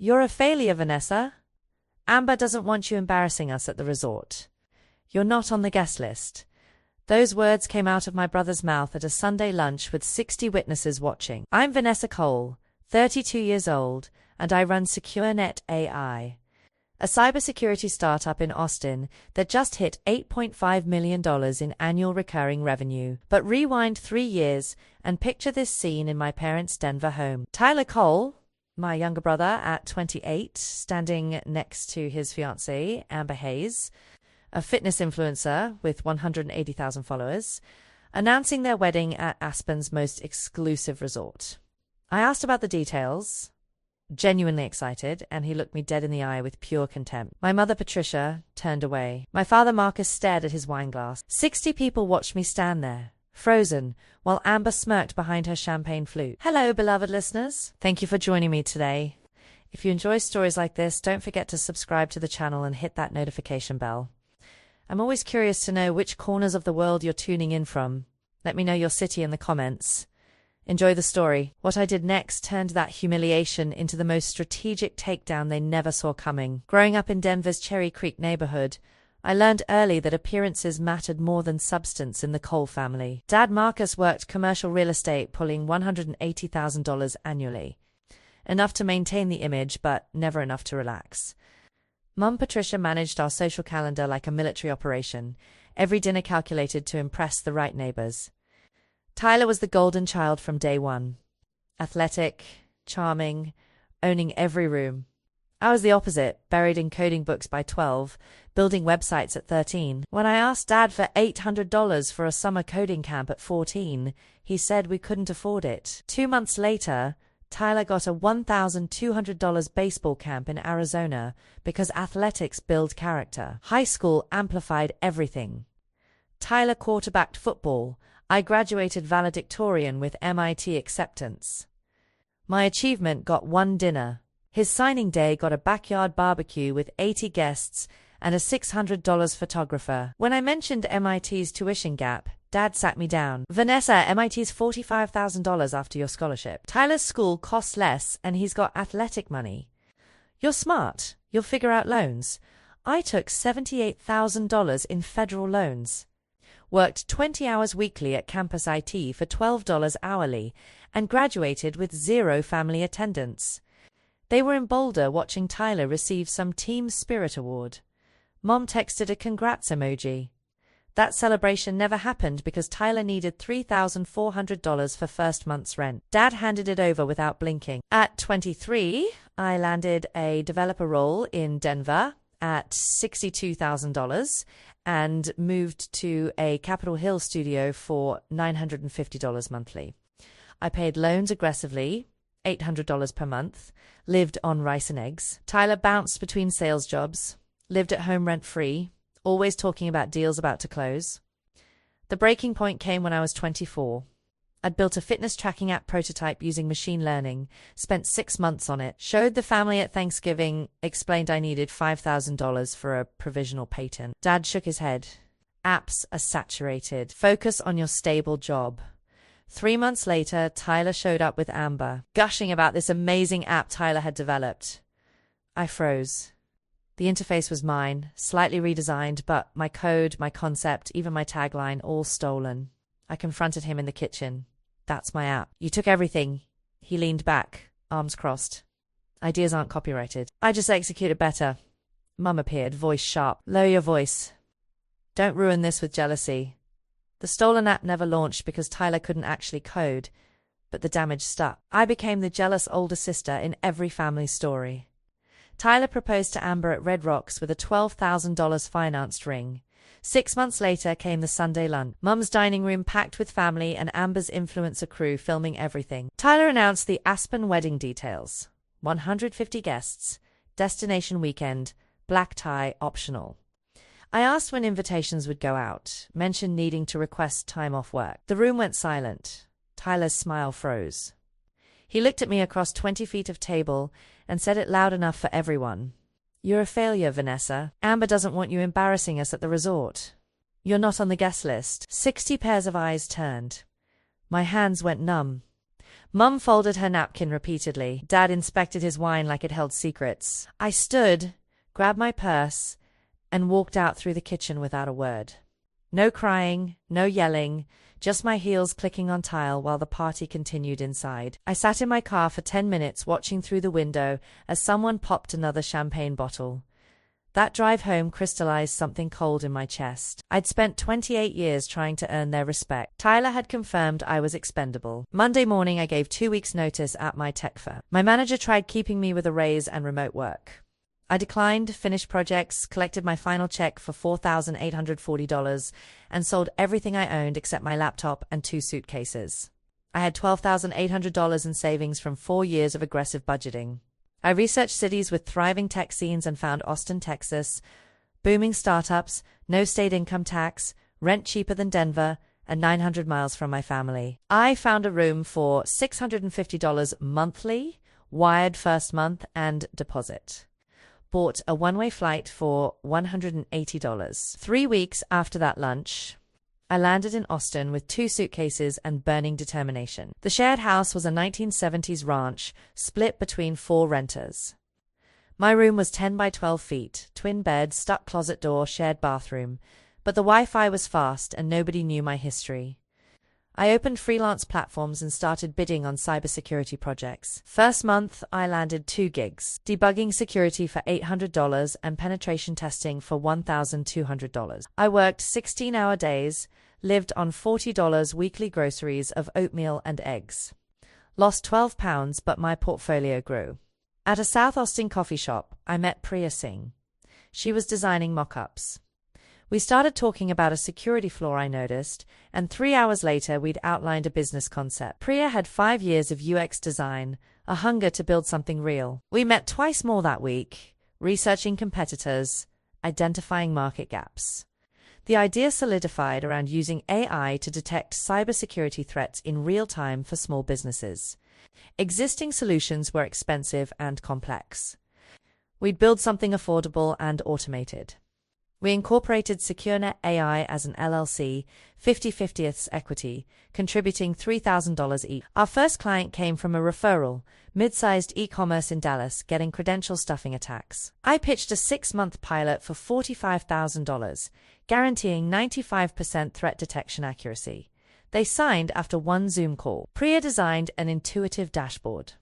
You're a failure, Vanessa. Amber doesn't want you embarrassing us at the resort. You're not on the guest list. Those words came out of my brother's mouth at a Sunday lunch with 60 witnesses watching. I'm Vanessa Cole, 32 years old, and I run SecureNet AI, a cybersecurity startup in Austin that just hit $8.5 million in annual recurring revenue. But rewind 3 years and picture this scene in my parents' Denver home. Tyler Cole, my younger brother at 28, standing next to his fiancée, Amber Hayes, a fitness influencer with 180,000 followers, announcing their wedding at Aspen's most exclusive resort. I asked about the details, genuinely excited, and he looked me dead in the eye with pure contempt. My mother, Patricia, turned away. My father, Marcus, stared at his wineglass. 60 people watched me stand there, frozen, while Amber smirked behind her champagne flute. Hello, beloved listeners. Thank you for joining me today. If you enjoy stories like this, don't forget to subscribe to the channel and hit that notification bell. I'm always curious to know which corners of the world you're tuning in from. Let me know your city in the comments. Enjoy the story. What I did next turned that humiliation into the most strategic takedown they never saw coming. Growing up in Denver's Cherry Creek neighborhood, I learned early that appearances mattered more than substance in the Cole family. Dad Marcus worked commercial real estate, pulling $180,000 annually. Enough to maintain the image, but never enough to relax. Mum Patricia managed our social calendar like a military operation, every dinner calculated to impress the right neighbors. Tyler was the golden child from day one. Athletic, charming, owning every room. I was the opposite, buried in coding books by 12, building websites at 13. When I asked Dad for $800 for a summer coding camp at 14, he said we couldn't afford it. 2 months later, Tyler got a $1,200 baseball camp in Arizona because athletics build character. High school amplified everything. Tyler quarterbacked football. I graduated valedictorian with MIT acceptance. My achievement got one dinner. His signing day got a backyard barbecue with 80 guests and a $600 photographer. When I mentioned MIT's tuition gap, Dad sat me down. Vanessa, MIT's $45,000 after your scholarship. Tyler's school costs less and he's got athletic money. You're smart. You'll figure out loans. I took $78,000 in federal loans. Worked 20 hours weekly at campus IT for $12 hourly, and graduated with 0 family attendance. They were in Boulder watching Tyler receive some Team Spirit award. Mom texted a congrats emoji. That celebration never happened because Tyler needed $3,400 for first month's rent. Dad handed it over without blinking. At 23, I landed a developer role in Denver at $62,000 and moved to a Capitol Hill studio for $950 monthly. I paid loans aggressively, $800 per month, lived on rice and eggs. Tyler bounced between sales jobs, lived at home rent-free, always talking about deals about to close. The breaking point came when I was 24. I'd built a fitness tracking app prototype using machine learning, spent 6 months on it, showed the family at Thanksgiving, explained I needed $5,000 for a provisional patent. Dad shook his head. Apps are saturated. Focus on your stable job. 3 months later, Tyler showed up with Amber, gushing about this amazing app Tyler had developed. I froze. The interface was mine, slightly redesigned, but my code, my concept, even my tagline, all stolen. I confronted him in the kitchen. That's my app. You took everything. He leaned back, arms crossed. Ideas aren't copyrighted. I just execute it better. Mum appeared, voice sharp. Lower your voice. Don't ruin this with jealousy. The stolen app never launched because Tyler couldn't actually code, but the damage stuck. I became the jealous older sister in every family story. Tyler proposed to Amber at Red Rocks with a $12,000 financed ring. 6 months later came the Sunday lunch. Mum's dining room packed with family and Amber's influencer crew filming everything. Tyler announced the Aspen wedding details. 150 guests, destination weekend, black tie optional. I asked when invitations would go out, mentioned needing to request time off work. The room went silent. Tyler's smile froze. He looked at me across 20 feet of table and said it loud enough for everyone. You're a failure, Vanessa. Amber doesn't want you embarrassing us at the resort. You're not on the guest list. 60 pairs of eyes turned. My hands went numb. Mum folded her napkin repeatedly. Dad inspected his wine like it held secrets. I stood, grabbed my purse, and walked out through the kitchen without a word. No crying, no yelling, just my heels clicking on tile while the party continued inside. I sat in my car for 10 minutes watching through the window as someone popped another champagne bottle. That drive home crystallized something cold in my chest. I'd spent 28 years trying to earn their respect. Tyler had confirmed I was expendable. Monday morning, I gave 2 weeks' notice at my tech firm. My manager tried keeping me with a raise and remote work. I declined, finished projects, collected my final check for $4,840, and sold everything I owned except my laptop and 2 suitcases. I had $12,800 in savings from 4 years of aggressive budgeting. I researched cities with thriving tech scenes and found Austin, Texas, booming startups, no state income tax, rent cheaper than Denver, and 900 miles from my family. I found a room for $650 monthly, wired first month, and deposit. Bought a one-way flight for $180. 3 weeks after that lunch, I landed in Austin with 2 suitcases and burning determination. The shared house was a 1970s ranch, split between 4 renters. My room was 10 by 12 feet, twin bed, stuck closet door, shared bathroom, but the Wi-Fi was fast and nobody knew my history. I opened freelance platforms and started bidding on cybersecurity projects. First month, I landed 2 gigs, debugging security for $800 and penetration testing for $1,200. I worked 16-hour days, lived on $40 weekly groceries of oatmeal and eggs. Lost 12 pounds, but my portfolio grew. At a South Austin coffee shop, I met Priya Singh. She was designing mock-ups. We started talking about a security flaw I noticed, and 3 hours later we'd outlined a business concept. Priya had 5 years of UX design, a hunger to build something real. We met twice more that week, researching competitors, identifying market gaps. The idea solidified around using AI to detect cybersecurity threats in real time for small businesses. Existing solutions were expensive and complex. We'd build something affordable and automated. We incorporated SecureNet AI as an LLC, 50/50 equity, contributing $3,000 each. Our first client came from a referral, mid-sized e-commerce in Dallas, getting credential stuffing attacks. I pitched a 6-month pilot for $45,000, guaranteeing 95% threat detection accuracy. They signed after 1 Zoom call. Priya designed an intuitive dashboard.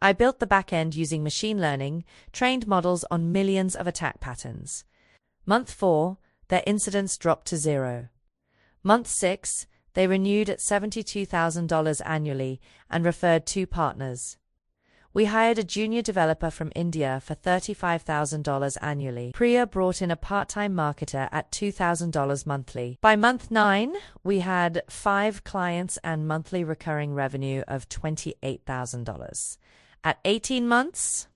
I built the back end using machine learning, trained models on millions of attack patterns. Month 4, their incidents dropped to 0. Month 6, they renewed at $72,000 annually and referred 2 partners. We hired a junior developer from India for $35,000 annually. Priya brought in a part-time marketer at $2,000 monthly. By month 9, we had 5 clients and monthly recurring revenue of $28,000. At 18 months,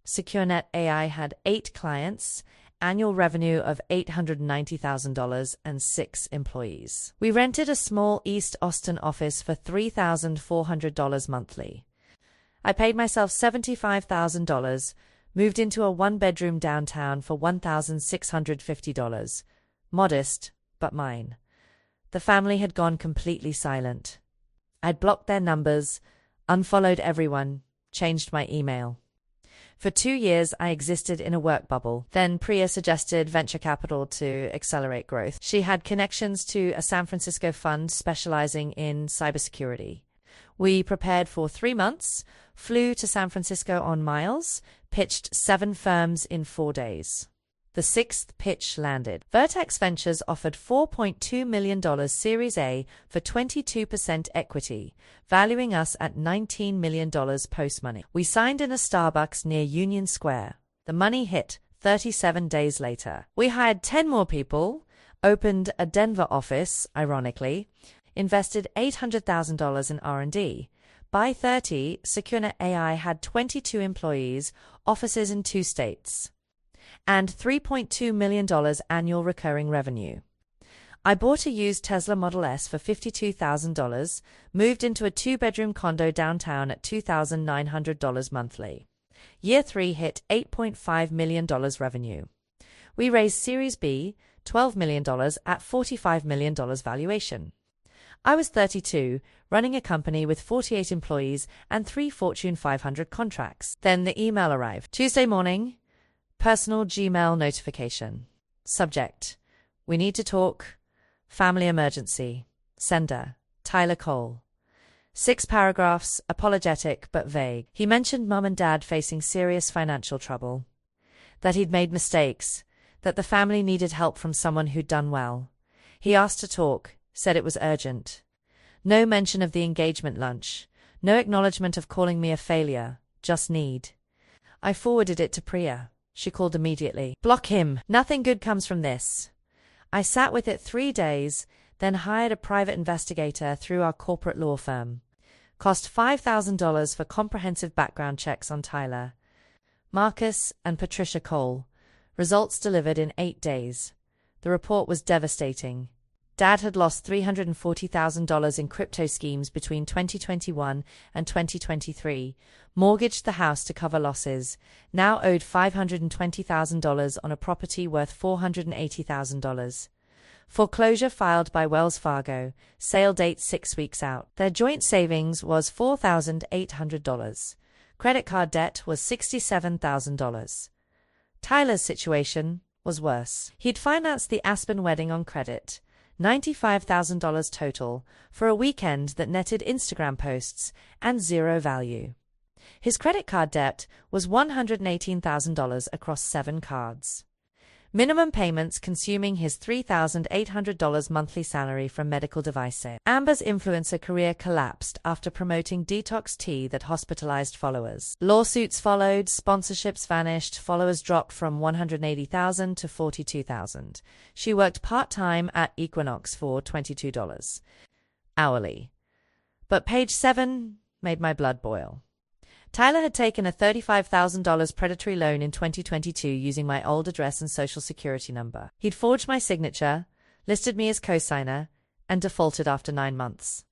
SecureNet AI had 8 clients, annual revenue of $890,000, and 6 employees. We rented a small East Austin office for $3,400 monthly. I paid myself $75,000, moved into a 1-bedroom downtown for $1,650. Modest, but mine. The family had gone completely silent. I'd blocked their numbers, unfollowed everyone, changed my email. For 2 years, I existed in a work bubble. Then Priya suggested venture capital to accelerate growth. She had connections to a San Francisco fund specializing in cybersecurity. We prepared for 3 months, flew to San Francisco on miles, pitched 7 firms in 4 days. The 6th pitch landed. Vertex Ventures offered $4.2 million Series A for 22% equity, valuing us at $19 million post-money. We signed in a Starbucks near Union Square. The money hit 37 days later. We hired 10 more people, opened a Denver office, ironically, invested $800,000 in R&D. By 30, SecureNet AI had 22 employees, offices in 2 states, and $3.2 million annual recurring revenue. I bought a used Tesla Model S for $52,000, moved into a 2-bedroom condo downtown at $2,900 monthly. Year 3 hit $8.5 million revenue. We raised Series B, $12 million at $45 million valuation. I was 32, running a company with 48 employees and 3 Fortune 500 contracts. Then the email arrived. Tuesday morning, personal Gmail notification. Subject: We need to talk. Family emergency. Sender: Tyler Cole. 6 paragraphs, apologetic but vague. He mentioned Mum and Dad facing serious financial trouble, that he'd made mistakes, that the family needed help from someone who'd done well. He asked to talk, said it was urgent. No mention of the engagement lunch, no acknowledgement of calling me a failure, just need. I forwarded it to Priya. She called immediately. Block him. Nothing good comes from this. I sat with it 3 days, then hired a private investigator through our corporate law firm. Cost $5,000 for comprehensive background checks on Tyler, Marcus, and Patricia Cole. Results delivered in 8 days. The report was devastating. Dad had lost $340,000 in crypto schemes between 2021 and 2023, mortgaged the house to cover losses, now owed $520,000 on a property worth $480,000. Foreclosure filed by Wells Fargo, sale date 6 weeks out. Their joint savings was $4,800. Credit card debt was $67,000. Tyler's situation was worse. He'd financed the Aspen wedding on credit, $95,000 total, for a weekend that netted Instagram posts and zero value. His credit card debt was $118,000 across 7 cards. Minimum payments consuming his $3,800 monthly salary from medical device sale. Amber's influencer career collapsed after promoting detox tea that hospitalized followers. Lawsuits followed, sponsorships vanished, followers dropped from 180,000 to 42,000. She worked part-time at Equinox for $22 hourly. But page 7 made my blood boil. Tyler had taken a $35,000 predatory loan in 2022 using my old address and social security number. He'd forged my signature, listed me as co-signer, and defaulted after 9 months.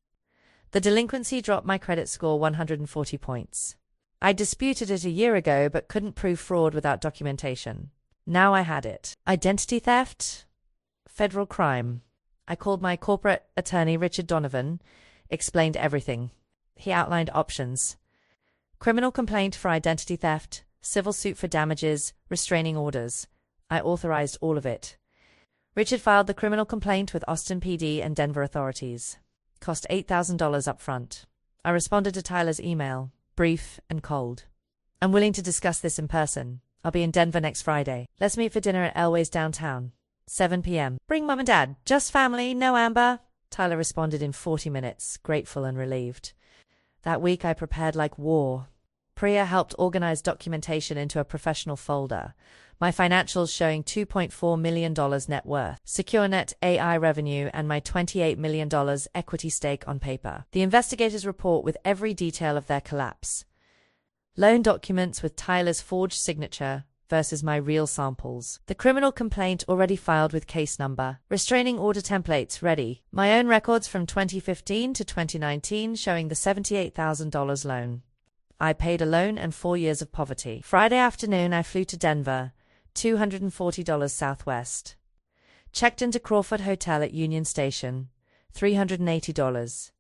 The delinquency dropped my credit score 140 points. I disputed it a year ago but couldn't prove fraud without documentation. Now I had it. Identity theft? Federal crime. I called my corporate attorney Richard Donovan, explained everything. He outlined options: criminal complaint for identity theft, civil suit for damages, restraining orders. I authorized all of it. Richard filed the criminal complaint with Austin PD and Denver authorities. Cost $8,000 up front. I responded to Tyler's email, brief and cold. I'm willing to discuss this in person. I'll be in Denver next Friday. Let's meet for dinner at Elway's downtown. 7 p.m. Bring Mum and Dad. Just family, no Amber. Tyler responded in 40 minutes, grateful and relieved. That week I prepared like war. Priya helped organize documentation into a professional folder. My financials showing $2.4 million net worth, secure net AI revenue, and my $28 million equity stake on paper. The investigators report with every detail of their collapse. Loan documents with Tyler's forged signature versus my real samples. The criminal complaint already filed with case number. Restraining order templates ready. My own records from 2015 to 2019 showing the $78,000 loan. I paid a loan and 4 years of poverty. Friday afternoon I flew to Denver, $240 Southwest. Checked into Crawford Hotel at Union Station, $380.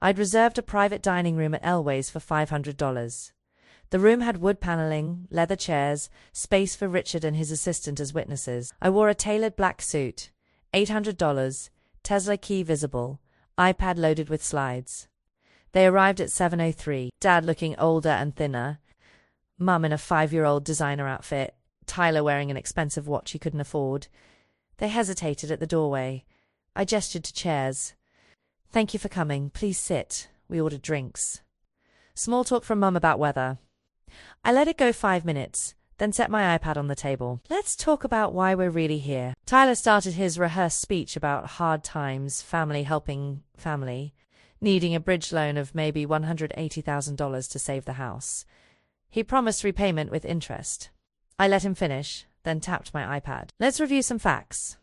I'd reserved a private dining room at Elway's for $500. The room had wood paneling, leather chairs, space for Richard and his assistant as witnesses. I wore a tailored black suit, $800, Tesla key visible, iPad loaded with slides. They arrived at 7:03, Dad looking older and thinner, Mum in a 5-year-old designer outfit, Tyler wearing an expensive watch he couldn't afford. They hesitated at the doorway. I gestured to chairs. Thank you for coming. Please sit. We ordered drinks. Small talk from Mum about weather. I let it go 5 minutes, then set my iPad on the table. Let's talk about why we're really here. Tyler started his rehearsed speech about hard times, family helping family, needing a bridge loan of maybe $180,000 to save the house. He promised repayment with interest. I let him finish, then tapped my iPad. Let's review some facts.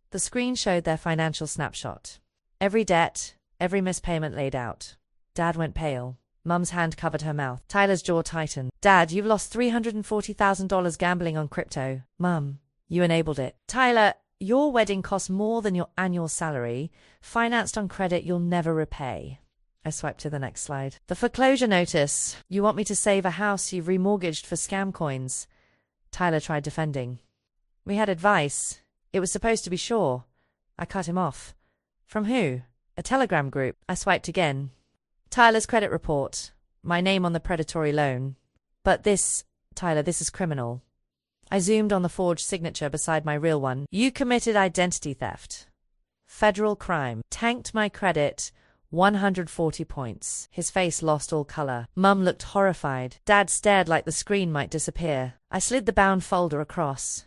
The screen showed their financial snapshot. Every debt, every mispayment laid out. Dad went pale. Mum's hand covered her mouth. Tyler's jaw tightened. Dad, you've lost $340,000 gambling on crypto. Mum, you enabled it. Tyler, Your wedding cost more than your annual salary, financed on credit you'll never repay. I swiped to the next slide. The foreclosure notice. You want me to save a house you've remortgaged for scam coins. Tyler tried defending. We had advice. It was supposed to be sure. I cut him off. From who? A Telegram group. I swiped again. Tyler's credit report. My name on the predatory loan. But this, Tyler, this is criminal. I zoomed on the forged signature beside my real one. You committed identity theft. Federal crime. Tanked my credit. 140 points. His face lost all color. Mum looked horrified. Dad stared like the screen might disappear. I slid the bound folder across.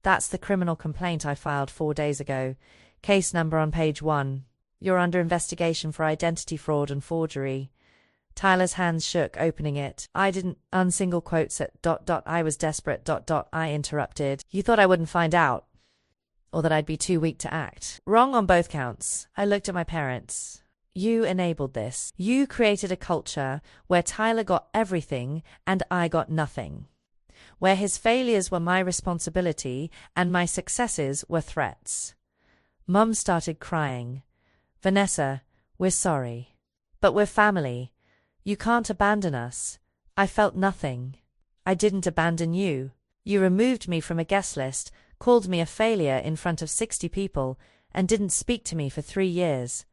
That's the criminal complaint I filed 4 days ago. Case number on page 1. You're under investigation for identity fraud and forgery. Tyler's hands shook, opening it. I didn't unsingle quotes at ... I was desperate ... I interrupted. You thought I wouldn't find out? Or that I'd be too weak to act? Wrong on both counts. I looked at my parents. You enabled this. You created a culture where Tyler got everything and I got nothing. Where his failures were my responsibility and my successes were threats. Mum started crying. Vanessa, we're sorry. But we're family. You can't abandon us. I felt nothing. I didn't abandon you. You removed me from a guest list, called me a failure in front of 60 people, and didn't speak to me for 3 years.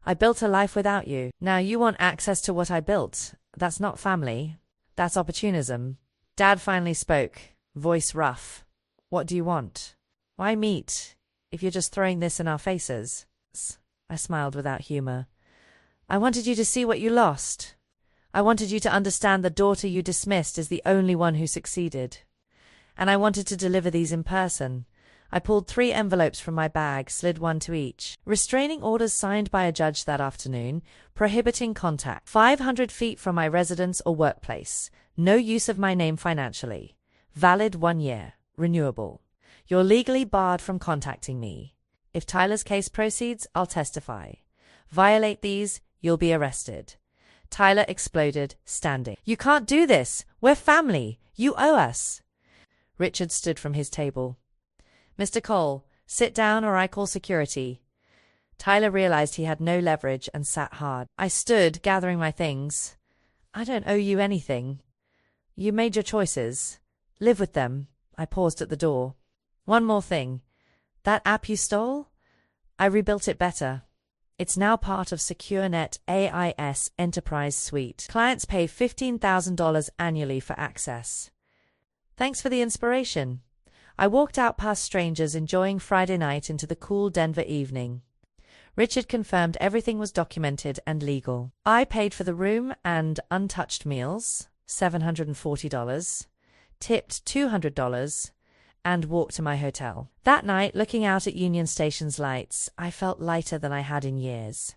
I built a life without you. Now you want access to what I built. That's not family. That's opportunism. Dad finally spoke, voice rough. What do you want? Why meet, if you're just throwing this in our faces? I smiled without humor. I wanted you to see what you lost. I wanted you to understand the daughter you dismissed is the only one who succeeded. And I wanted to deliver these in person. I pulled 3 envelopes from my bag, slid one to each. Restraining orders signed by a judge that afternoon, prohibiting contact. 500 feet from my residence or workplace. No use of my name financially. Valid 1 year. Renewable. You're legally barred from contacting me. If Tyler's case proceeds, I'll testify. Violate these, you'll be arrested. Tyler exploded, standing. You can't do this. We're family. You owe us. Richard stood from his table. Mr. Cole, sit down or I call security. Tyler realized he had no leverage and sat hard. I stood, gathering my things. I don't owe you anything. You made your choices. Live with them. I paused at the door. One more thing. That app you stole? I rebuilt it better. It's now part of SecureNet AIS Enterprise Suite. Clients pay $15,000 annually for access. Thanks for the inspiration. I walked out past strangers enjoying Friday night into the cool Denver evening. Richard confirmed everything was documented and legal. I paid for the room and untouched meals, $740, tipped $200, and walked to my hotel. That night, looking out at Union Station's lights, I felt lighter than I had in years.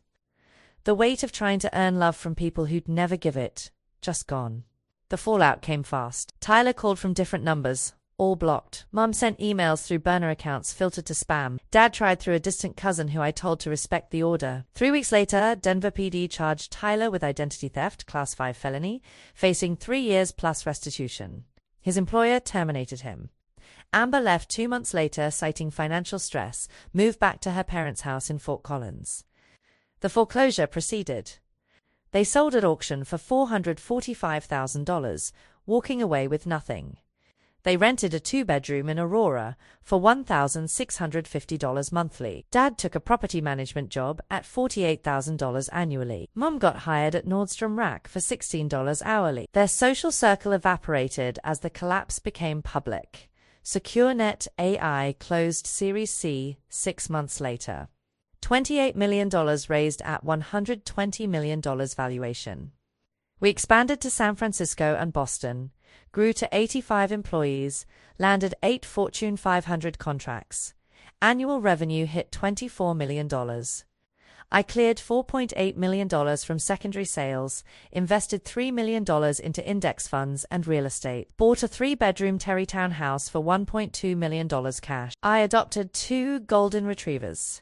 The weight of trying to earn love from people who'd never give it, just gone. The fallout came fast. Tyler called from different numbers, all blocked. Mum sent emails through burner accounts filtered to spam. Dad tried through a distant cousin who I told to respect the order. 3 weeks later, Denver PD charged Tyler with identity theft, class 5 felony, facing 3 years plus restitution. His employer terminated him. Amber left 2 months later, citing financial stress, moved back to her parents' house in Fort Collins. The foreclosure proceeded. They sold at auction for $445,000, walking away with nothing. They rented a 2-bedroom in Aurora for $1,650 monthly. Dad took a property management job at $48,000 annually. Mum got hired at Nordstrom Rack for $16 hourly. Their social circle evaporated as the collapse became public. SecureNet AI closed Series C 6 months later. $28 million raised at $120 million valuation. We expanded to San Francisco and Boston, grew to 85 employees, landed 8 Fortune 500 contracts. Annual revenue hit $24 million. I cleared $4.8 million from secondary sales, invested $3 million into index funds and real estate, bought a 3-bedroom Terrytown house for $1.2 million cash. I adopted 2 golden retrievers,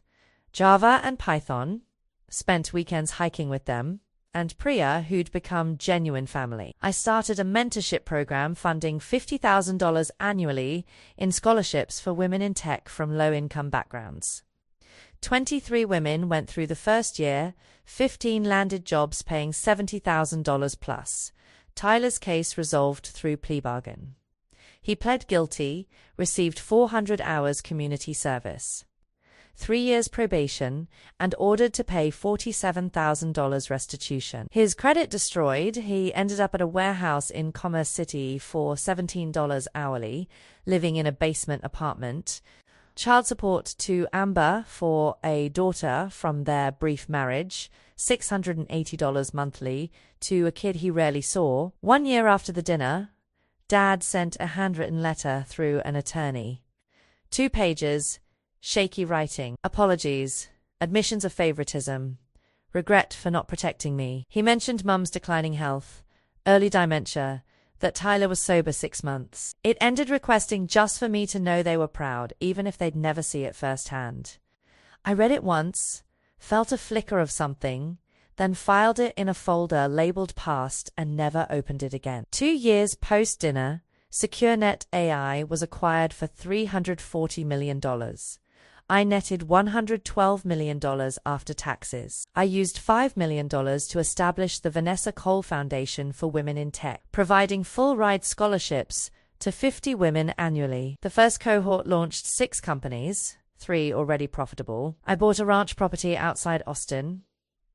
Java and Python, spent weekends hiking with them, and Priya, who'd become genuine family. I started a mentorship program funding $50,000 annually in scholarships for women in tech from low-income backgrounds. 23 women went through the first year, 15 landed jobs paying $70,000 plus. Tyler's case resolved through plea bargain. He pled guilty, received 400 hours community service, 3 years probation, and ordered to pay $47,000 restitution. His credit destroyed, he ended up at a warehouse in Commerce City for $17 hourly, living in a basement apartment. Child support to Amber for a daughter from their brief marriage, $680 monthly, to a kid he rarely saw. 1 year after the dinner, Dad sent a handwritten letter through an attorney. 2 pages, shaky writing, apologies, admissions of favoritism, regret for not protecting me. He mentioned Mum's declining health, early dementia, that Tyler was sober 6 months. It ended requesting just for me to know they were proud, even if they'd never see it firsthand. I read it once, felt a flicker of something, then filed it in a folder labeled past and never opened it again. 2 years post-dinner, SecureNet AI was acquired for $340 million. I netted $112 million after taxes. I used $5 million to establish the Vanessa Cole Foundation for Women in Tech, providing full-ride scholarships to 50 women annually. The first cohort launched 6 companies, 3 already profitable. I bought a ranch property outside Austin,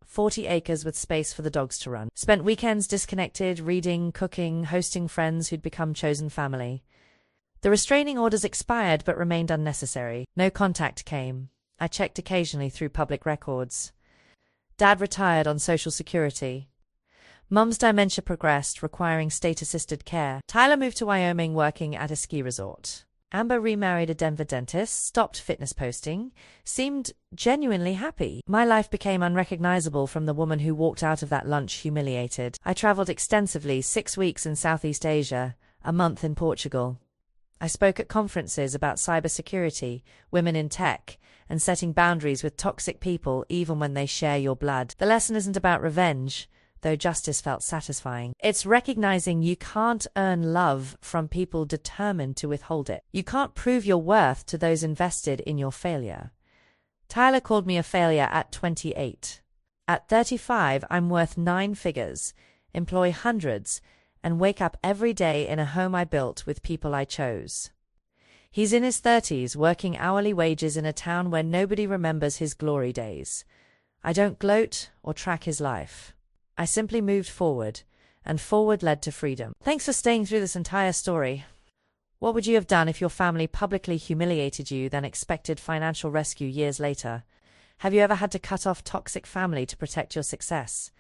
40 acres with space for the dogs to run. Spent weekends disconnected, reading, cooking, hosting friends who'd become chosen family. The restraining orders expired but remained unnecessary. No contact came. I checked occasionally through public records. Dad retired on Social Security. Mum's dementia progressed, requiring state-assisted care. Tyler moved to Wyoming working at a ski resort. Amber remarried a Denver dentist, stopped fitness posting, seemed genuinely happy. My life became unrecognizable from the woman who walked out of that lunch humiliated. I traveled extensively, 6 weeks in Southeast Asia, a month in Portugal. I spoke at conferences about cybersecurity, women in tech, and setting boundaries with toxic people even when they share your blood. The lesson isn't about revenge, though justice felt satisfying. It's recognizing you can't earn love from people determined to withhold it. You can't prove your worth to those invested in your failure. Tyler called me a failure at 28. At 35, I'm worth 9 figures, employ hundreds, and wake up every day in a home I built with people I chose. He's in his 30s, working hourly wages in a town where nobody remembers his glory days. I don't gloat or track his life. I simply moved forward, and forward led to freedom. Thanks for staying through this entire story. What would you have done if your family publicly humiliated you, then expected financial rescue years later? Have you ever had to cut off toxic family to protect your success?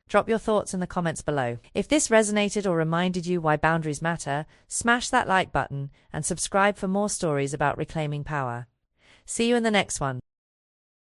Drop your thoughts in the comments below. If this resonated or reminded you why boundaries matter, smash that like button and subscribe for more stories about reclaiming power. See you in the next one.